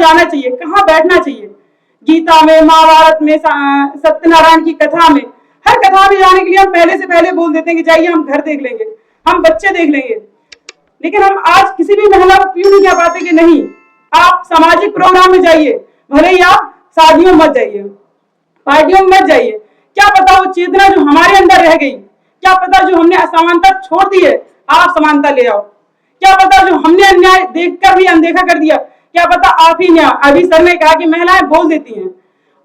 जाना चाहिए, कहाँ बैठना चाहिए। गीता में, महाभारत में, सत्यनारायण की कथा में, हर कथा में जाने के लिए हम पहले से पहले बोल देते हैं कि जाइए हम घर देख लेंगे, हम बच्चे देख लेंगे। लेकिन हम आज किसी भी महिला को क्यों नहीं कह पाते कि नहीं, आप सामाजिक प्रोग्राम में जाइए, भले ही आप शादियों में मत जाइए, पार्टियों में मत जाइए। क्या पता वो चेतना जो हमारे अंदर रह गई, क्या पता जो हमने असमानता छोड़ दी है, आप समानता ले आओ। क्या पता जो हमने अन्याय देखकर भी अनदेखा कर दिया, क्या पता आप ही न्याय। अभी सर ने कहा कि महिलाएं बोल देती हैं,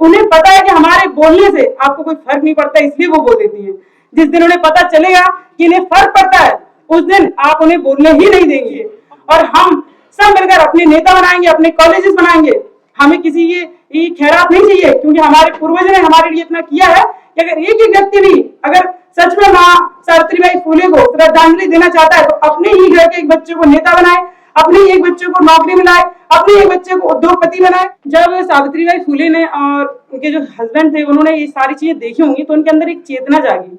उन्हें पता है कि हमारे बोलने से आपको कोई फर्क नहीं पड़ता, इसलिए वो बोल देती हैं। जिस दिन उन्हें पता चलेगा कि इन्हें फर्क पड़ता है, उस दिन आप उन्हें बोलने ही नहीं देंगे। और हम सब मिलकर अपने नेता बनाएंगे, अपने कॉलेजेस बनाएंगे। हमें किसी की खैरात नहीं चाहिए, क्योंकि हमारे पूर्वज ने हमारे लिए इतना किया है कि अगर एक ही व्यक्ति भी अगर सच में माँ सावित्रीबाई फुले को श्रद्धांजलि देना चाहता है तो अपने ही घर के एक बच्चे को नेता बनाए, अपने एक बच्चे को नौकरी मिलाए, अपने एक बच्चे को उद्योगपति बनाए। जब सावित्रीबाई फुले ने और उनके जो हस्बैंड थे उन्होंने ये सारी चीजें देखी होंगी तो उनके अंदर एक चेतना जागी,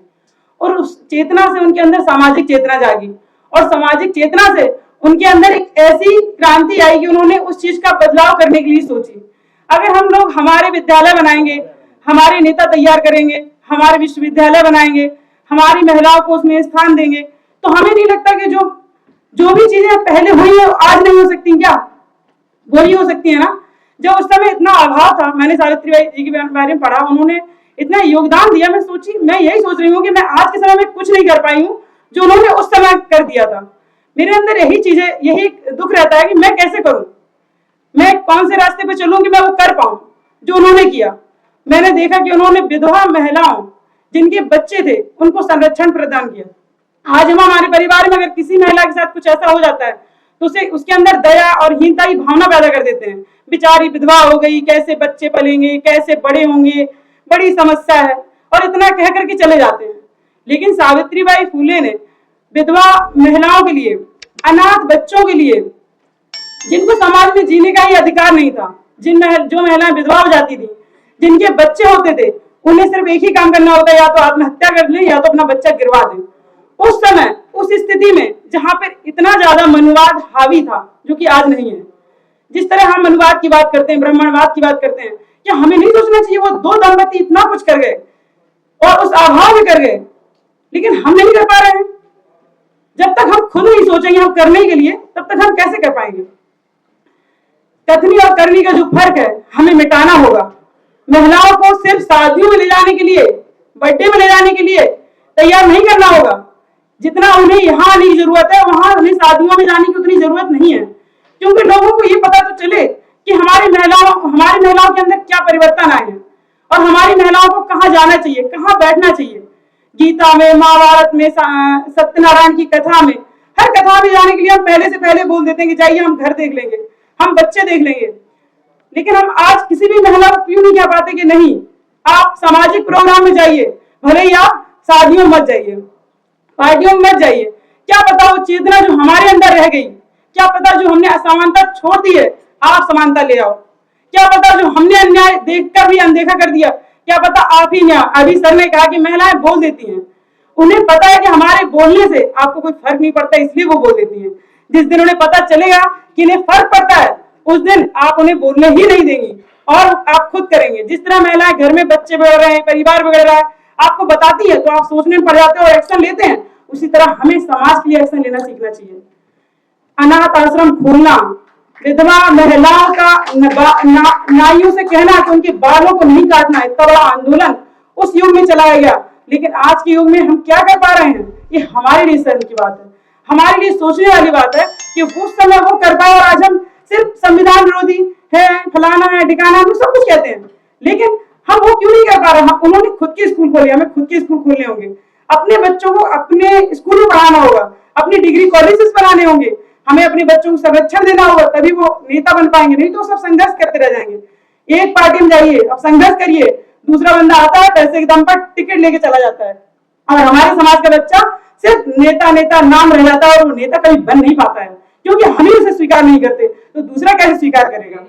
और उस चेतना से उनके अंदर सामाजिक चेतना जागी, और सामाजिक चेतना से उनके अंदर एक ऐसी क्रांति आई कि उन्होंने उस चीज का बदलाव करने के लिए सोची। अगर हम लोग हमारे विद्यालय बनाएंगे, हमारे नेता तैयार करेंगे, हमारे विश्वविद्यालय बनाएंगे, हमारी महिलाओं को उसमें स्थान देंगे, तो हमें नहीं लगता कि जो भी चीजें पहले हुई है आज नहीं हो सकती, क्या वो ही हो सकती है ना। जब उस समय इतना अभाव था, मैंने सावित्रीबाई जी के बारे में पढ़ा, उन्होंने इतना योगदान दिया। मैं यही सोच रही हूँ कि मैं आज के समय में कुछ नहीं कर पाई हूँ जो उन्होंने उस समय कर दिया था। मेरे अंदर यही दुख रहता है कि मैं कैसे करूं, मैं कौन से रास्ते पे चलूं कि मैं वो कर पाऊं जो उन्होंने किया। मैंने देखा कि उन्होंने विधवा महिलाओं जिनके बच्चे थे उनको संरक्षण प्रदान किया। आज हम हमारे परिवार में अगर किसी महिला के साथ कुछ ऐसा हो जाता है तो उसके अंदर दया और हीनता की भावना पैदा कर देते हैं। बेचारी विधवा हो गई, कैसे बच्चे पलेंगे, कैसे बड़े होंगे, बड़ी समस्या है, और इतना कह करके चले जाते हैं। लेकिन सावित्रीबाई फुले ने विधवा महिलाओं के लिए, अनाथ बच्चों के लिए, जिनको समाज में जीने का ही अधिकार नहीं था, जो महिलाएं विधवा हो जाती थी, जिनके बच्चे होते थे, उन्हें सिर्फ एक ही काम करना होता है, या तो आत्महत्या कर लें या तो अपना बच्चा गिरवा दें। उस समय उस स्थिति में जहां पर इतना ज्यादा मनुवाद हावी था, जो कि आज नहीं है। जिस तरह हम मनुवाद की बात करते हैं, ब्राह्मणवाद की बात करते हैं, क्या हमें नहीं सोचना चाहिए वो दो दंपति इतना कुछ कर गए और उस अभाव में कर गए, लेकिन हम नहीं कर पा रहे हैं। जब तक हम खुद नहीं सोचेंगे हम करने के लिए, तब तक हम कैसे कर पाएंगे। कथनी और करनी का जो फर्क है हमें मिटाना होगा। महिलाओं को सिर्फ शादियों में ले जाने के लिए, बर्थडे में ले जाने के लिए तैयार नहीं करना होगा। जितना उन्हें यहाँ आने की जरूरत है वहां उन्हें शादियों में जाने की उतनी जरूरत नहीं है, क्योंकि लोगों को ये पता तो चले कि हमारी महिलाओं के अंदर क्या परिवर्तन आए हैं और हमारी महिलाओं को कहाँ जाना चाहिए, कहाँ बैठना चाहिए। गीता में, महाभारत में, सत्यनारायण की कथा में, हर कथा में जाने के लिए हम पहले से पहले बोल देते हैं कि जाइए हम घर देख लेंगे, हम बच्चे देख लेंगे। लेकिन हम आज किसी भी महिला को क्यों नहीं कह पाते कि नहीं, आप सामाजिक प्रोग्राम में जाइए, भले ही आप शादियों में मत जाइए, पार्टियों में मत जाइए। क्या पता वो चेतना जो हमारे अंदर रह गई, क्या पता जो हमने असमानता छोड़ दी है, आप समानता ले आओ। क्या पता जो हमने अन्याय देखकर भी अनदेखा कर दिया, क्या पता आप ही न्याय। अभी सर ने कहा कि महिलाएं बोल देती हैं, उन्हें पता है कि हमारे बोलने से आपको कोई फर्क नहीं पड़ता, इसलिए वो बोल देती हैं। जिस दिन उन्हें पता चलेगा कि इन्हें फर्क पड़ता है, उस दिन आप उन्हें बोलने ही नहीं देंगी और आप खुद करेंगे। जिस तरह महिलाएं घर में बच्चे बिगड़ रहे हैं, परिवार बिगड़ रहा है, आपको बताती है तो आप सोचने में पड़ जाते हो और एक्शन लेते हैं। उसी तरह हमें समाज के लिए एक्शन लेना सीखना चाहिए। अनाथ आश्रम खोलना, विधवा महिलाओं का नाइयों से कहना कि उनके बालों को नहीं काटना, इतना बड़ा आंदोलन उस युग में चलाया गया। लेकिन आज के युग में हम क्या कर पा रहे हैं, ये हमारे लिए शर्म की बात है, हमारे लिए सोचने वाली बात है कि उस समय वो कर पाए और आज हम सिर्फ संविधान विरोधी है, फलाना है, ठिकाना, हम सब कुछ कहते हैं। लेकिन हम वो क्यों नहीं कर पा रहे। उन्होंने खुद के स्कूल खोले, हमें खुद के स्कूल खोलने होंगे, अपने बच्चों को अपने स्कूल में पढ़ाना होगा, अपनी डिग्री कॉलेजेस बनाने होंगे, हमें अपने बच्चों को संरक्षण देना होगा, तभी वो नेता बन पाएंगे। नहीं तो सब संघर्ष करते रह जाएंगे। एक पार्टी में जाइए, अब संघर्ष करिए, दूसरा बंदा आता है पैसे के दम पर टिकट लेके चला जाता है, और हमारे समाज का बच्चा सिर्फ नेता नेता नाम रह जाता है और वो नेता कभी बन नहीं पाता है, क्योंकि हम ही उसे स्वीकार नहीं करते, तो दूसरा कैसे स्वीकार करेगा।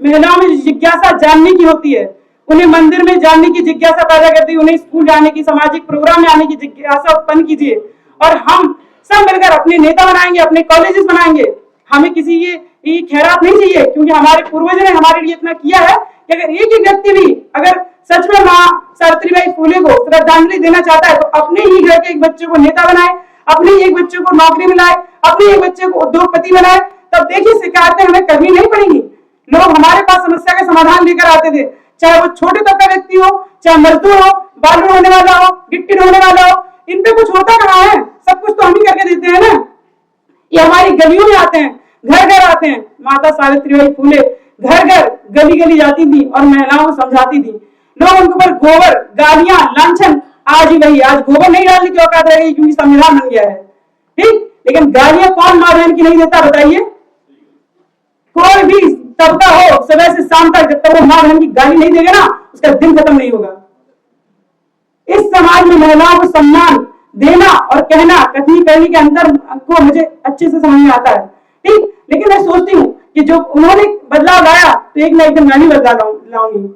महिलाओं में जिज्ञासा जानने की होती है, उन्हें मंदिर में जानने की जिज्ञासा पैदा करती है, उन्हें स्कूल जाने की, सामाजिक प्रोग्राम में आने की जिज्ञासा उत्पन्न कीजिए, और हम सब मिलकर अपने नेता बनाएंगे, अपने कॉलेजेस बनाएंगे, हमें किसी ये खैरात नहीं चाहिए, क्योंकि हमारे पूर्वजों ने हमारे लिए इतना किया है कि अगर एक ही व्यक्ति भी अगर सच में माँ सावित्रीबाई फुले को श्रद्धांजलि देना चाहता है तो अपने ही घर के एक बच्चे को नेता बनाए, अपने ही एक बच्चे को नौकरी मिलाए, अपने एक बच्चे को उद्योगपति बनाए, तब देखिए शिकायतें हमें करनी नहीं पड़ेंगी। लोग हमारे पास समस्या का समाधान लेकर आते थे, चाहे वो छोटे तबके का व्यक्ति हो, चाहे मजदूर हो, बालू ढोने वाला हो, गिट्टी ढोने वाला हो, इन पे कुछ होता कहाँ है? सब कुछ तो हम ही करके देते हैं ना। ये हमारी गलियों में आते हैं, घर घर आते हैं। माता सावित्रीबाई फुले घर घर गली गली जाती थी और महिलाओं को समझाती थी। लोग उनके ऊपर गोबर, गालियां, लांछन, आज ही वही, आज गोबर नहीं डालने की औकात रह गई क्योंकि संविधान बन गया है, ठीक। लेकिन गालियां कौन माँ बहन की नहीं देता बताइए? कोई भी तबका हो, सुबह से शाम तक, जब तक वो माँ बहन की गाली नहीं देगा ना, उसका दिन खत्म नहीं होगा। इस समाज में महिलाओं को सम्मान देना और कहना, कथनी करने के अंतर को मुझे अच्छे से समझ में आता है, ठीक। लेकिन मैं सोचती हूँ कि जो उन्होंने बदलाव लाया तो एक ना एक दिन मैं भी बदलाव लाऊंगी।